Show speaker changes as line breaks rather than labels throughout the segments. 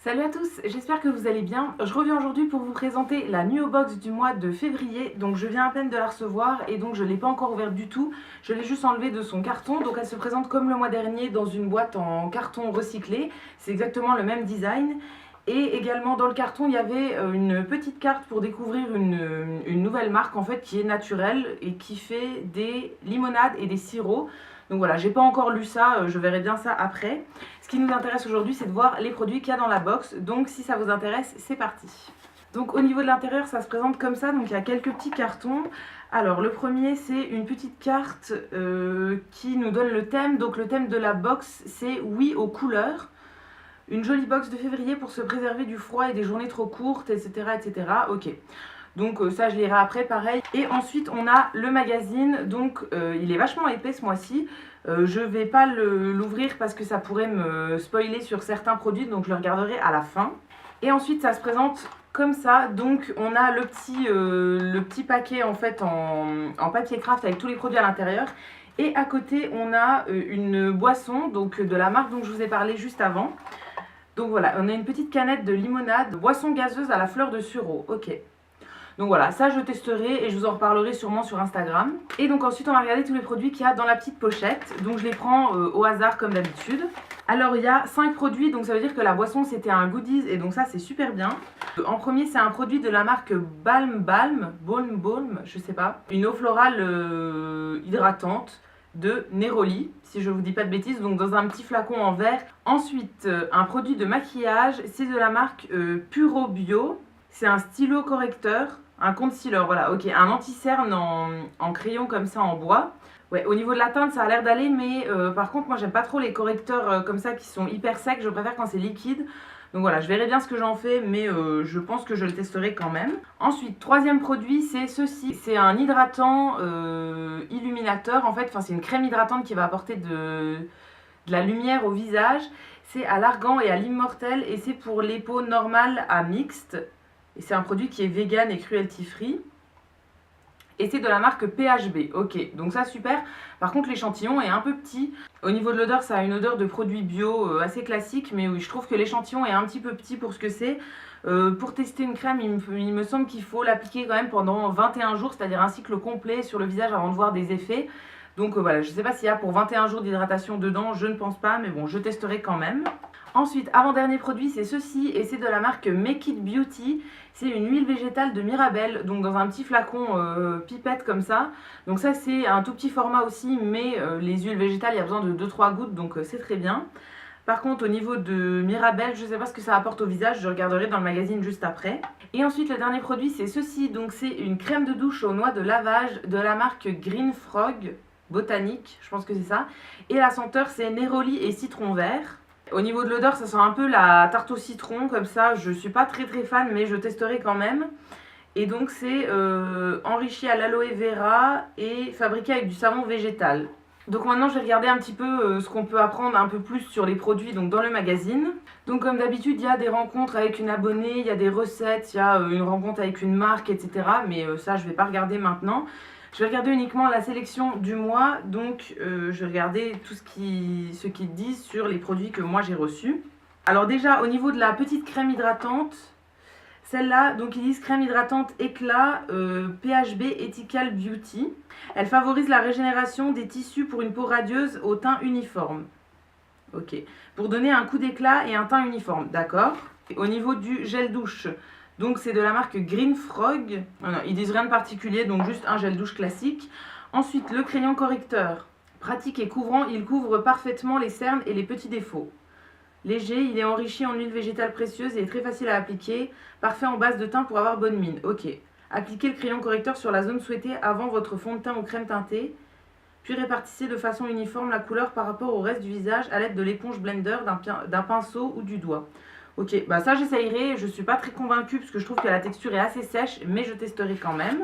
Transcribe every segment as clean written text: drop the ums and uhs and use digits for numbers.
Salut à tous, j'espère que vous allez bien. Je reviens aujourd'hui pour vous présenter la Nuo Box du mois de février. Donc je viens à peine de la recevoir et donc je ne l'ai pas encore ouverte du tout. Je l'ai juste enlevée de son carton. Donc elle se présente comme le mois dernier dans une boîte en carton recyclé. C'est exactement le même design. Et également dans le carton il y avait une petite carte pour découvrir une nouvelle marque en fait qui est naturelle et qui fait des limonades et des sirops. Donc voilà, j'ai pas encore lu ça, je verrai bien ça après. Ce qui nous intéresse aujourd'hui, c'est de voir les produits qu'il y a dans la box. Donc si ça vous intéresse, c'est parti. Donc au niveau de l'intérieur, ça se présente comme ça. Donc il y a quelques petits cartons. Alors le premier, c'est une petite carte qui nous donne le thème. Donc le thème de la box, c'est oui aux couleurs. Une jolie box de février pour se préserver du froid et des journées trop courtes, etc. etc. Ok. Donc ça je lirai après pareil. Et ensuite on a le magazine, donc il est vachement épais ce mois-ci. Je vais pas l'ouvrir parce que ça pourrait me spoiler sur certains produits, donc je le regarderai à la fin. Et ensuite ça se présente comme ça, donc on a le petit paquet en fait en papier craft avec tous les produits à l'intérieur. Et à côté on a une boisson, donc de la marque dont je vous ai parlé juste avant. Donc voilà, on a une petite canette de limonade, boisson gazeuse à la fleur de sureau, ok. Donc voilà, ça je testerai et je vous en reparlerai sûrement sur Instagram. Et donc ensuite on va regarder tous les produits qu'il y a dans la petite pochette. Donc je les prends au hasard comme d'habitude. Alors il y a 5 produits, donc ça veut dire que la boisson c'était un goodies et donc ça c'est super bien. En premier c'est un produit de la marque Balm, je sais pas. Une eau florale hydratante de Neroli, si je vous dis pas de bêtises, donc dans un petit flacon en verre. Ensuite un produit de maquillage, c'est de la marque Puro Bio. C'est un stylo correcteur, un concealer, voilà, ok, un anti-cerne en crayon comme ça en bois. Ouais, au niveau de la teinte, ça a l'air d'aller, mais par contre, moi j'aime pas trop les correcteurs comme ça qui sont hyper secs, je préfère quand c'est liquide. Donc voilà, je verrai bien ce que j'en fais, mais je pense que je le testerai quand même. Ensuite, troisième produit, c'est ceci. C'est un hydratant illuminateur, en fait, enfin c'est une crème hydratante qui va apporter de la lumière au visage. C'est à l'argan et à l'immortel et c'est pour les peaux normales à mixte. Et c'est un produit qui est vegan et cruelty free. Et c'est de la marque PHB. Ok, donc ça super. Par contre l'échantillon est un peu petit. Au niveau de l'odeur, ça a une odeur de produit bio assez classique. Mais oui, je trouve que l'échantillon est un petit peu petit pour ce que c'est. Pour tester une crème, il me semble qu'il faut l'appliquer quand même pendant 21 jours. C'est-à-dire un cycle complet sur le visage avant de voir des effets. Donc voilà, je ne sais pas s'il y a pour 21 jours d'hydratation dedans. Je ne pense pas, mais bon, je testerai quand même. Ensuite, avant-dernier produit, c'est ceci et c'est de la marque Make It Beauty. C'est une huile végétale de Mirabelle, donc dans un petit flacon pipette comme ça. Donc ça c'est un tout petit format aussi, mais les huiles végétales, il y a besoin de 2-3 gouttes, donc c'est très bien. Par contre, au niveau de Mirabelle, je ne sais pas ce que ça apporte au visage, je regarderai dans le magazine juste après. Et ensuite, le dernier produit, c'est ceci. Donc c'est une crème de douche aux noix de lavage de la marque Green Frog Botanique, je pense que c'est ça. Et la senteur, c'est Neroli et citron vert. Au niveau de l'odeur, ça sent un peu la tarte au citron, comme ça. Je suis pas très fan, mais je testerai quand même. Et donc c'est enrichi à l'aloe vera et fabriqué avec du savon végétal. Donc maintenant je vais regarder un petit peu ce qu'on peut apprendre un peu plus sur les produits donc dans le magazine. Donc comme d'habitude il y a des rencontres avec une abonnée, il y a des recettes, il y a une rencontre avec une marque, etc. Mais ça je vais pas regarder maintenant. Je vais regarder uniquement la sélection du mois, donc je vais regarder tout ce qu'ils disent sur les produits que moi j'ai reçus. Alors déjà au niveau de la petite crème hydratante, celle-là, donc ils disent crème hydratante éclat PHB Ethical Beauty. Elle favorise la régénération des tissus pour une peau radieuse au teint uniforme. Ok, pour donner un coup d'éclat et un teint uniforme, d'accord. Au niveau du gel douche, donc c'est de la marque Green Frog. Non, ils disent rien de particulier, donc juste un gel douche classique. Ensuite, le crayon correcteur. Pratique et couvrant, il couvre parfaitement les cernes et les petits défauts. Léger, il est enrichi en huile végétale précieuse et est très facile à appliquer. Parfait en base de teint pour avoir bonne mine. Ok. Appliquez le crayon correcteur sur la zone souhaitée avant votre fond de teint ou crème teintée. Puis répartissez de façon uniforme la couleur par rapport au reste du visage à l'aide de l'éponge blender, d'un pinceau ou du doigt. Ok, bah ça j'essayerai, je suis pas très convaincue parce que je trouve que la texture est assez sèche, mais je testerai quand même.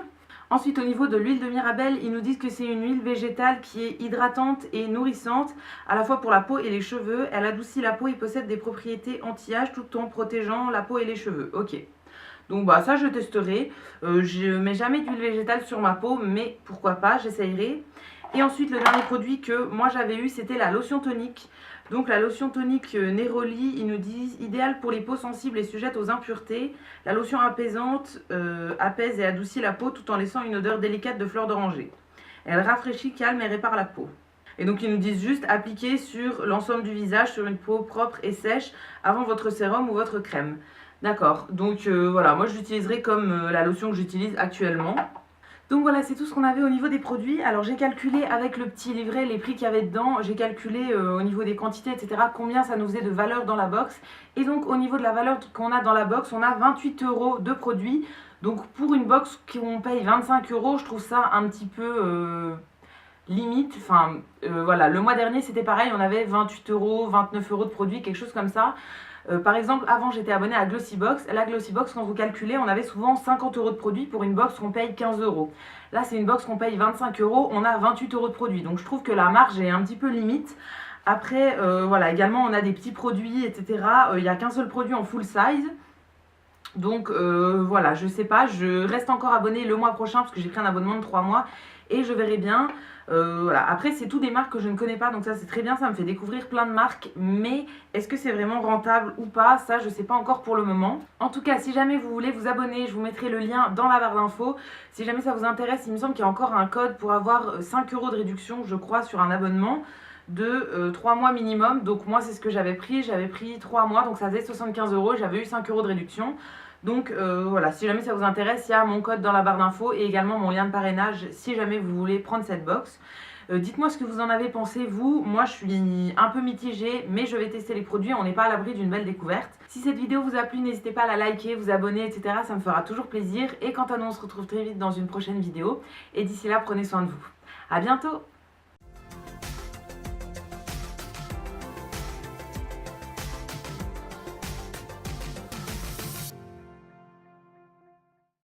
Ensuite au niveau de l'huile de Mirabelle, ils nous disent que c'est une huile végétale qui est hydratante et nourrissante, à la fois pour la peau et les cheveux. Elle adoucit la peau et possède des propriétés anti-âge tout en protégeant la peau et les cheveux. Ok, donc bah ça je testerai, je mets jamais d'huile végétale sur ma peau, mais pourquoi pas, j'essayerai. Et ensuite le dernier produit que moi j'avais eu, c'était la lotion tonique. Donc la lotion tonique Neroli, ils nous disent idéale pour les peaux sensibles et sujettes aux impuretés. La lotion apaisante apaise et adoucit la peau tout en laissant une odeur délicate de fleurs d'oranger. Elle rafraîchit, calme et répare la peau. Et donc ils nous disent juste appliquer sur l'ensemble du visage, sur une peau propre et sèche, avant votre sérum ou votre crème. D'accord, donc voilà, moi je l'utiliserai comme la lotion que j'utilise actuellement. Donc voilà, c'est tout ce qu'on avait au niveau des produits. Alors j'ai calculé avec le petit livret les prix qu'il y avait dedans. J'ai calculé au niveau des quantités, etc. combien ça nous faisait de valeur dans la box. Et donc au niveau de la valeur qu'on a dans la box, on a 28 € de produits. Donc pour une box qu'on paye 25 €, je trouve ça un petit peu limite. Enfin voilà, le mois dernier c'était pareil, on avait 28 €, 29 € de produits, quelque chose comme ça. Par exemple, avant j'étais abonnée à Glossybox. La Glossybox, quand vous calculez, on avait souvent 50 € de produits pour une box qu'on paye 15 €. Là, c'est une box qu'on paye 25 €, on a 28 € de produits. Donc je trouve que la marge est un petit peu limite. Après, voilà, également on a des petits produits, etc. Il n'y a qu'un seul produit en full size. Donc voilà, je sais pas, je reste encore abonnée le mois prochain parce que j'ai pris un abonnement de 3 mois et je verrai bien. Voilà. Après, c'est tout des marques que je ne connais pas, donc ça c'est très bien, ça me fait découvrir plein de marques, mais est-ce que c'est vraiment rentable ou pas, ça je sais pas encore pour le moment. En tout cas, si jamais vous voulez vous abonner, je vous mettrai le lien dans la barre d'infos. Si jamais ça vous intéresse, il me semble qu'il y a encore un code pour avoir 5 € de réduction, je crois, sur un abonnement de 3 mois minimum. Donc moi c'est ce que j'avais pris 3 mois, donc ça faisait 75 €, j'avais eu 5 € de réduction. Donc voilà, si jamais ça vous intéresse, il y a mon code dans la barre d'infos et également mon lien de parrainage si jamais vous voulez prendre cette box. Dites-moi ce que vous en avez pensé vous. Moi je suis un peu mitigée, mais je vais tester les produits, on n'est pas à l'abri d'une belle découverte. Si cette vidéo vous a plu, n'hésitez pas à la liker, vous abonner, etc. Ça me fera toujours plaisir. Et quant à nous, on se retrouve très vite dans une prochaine vidéo. Et d'ici là, prenez soin de vous. A bientôt!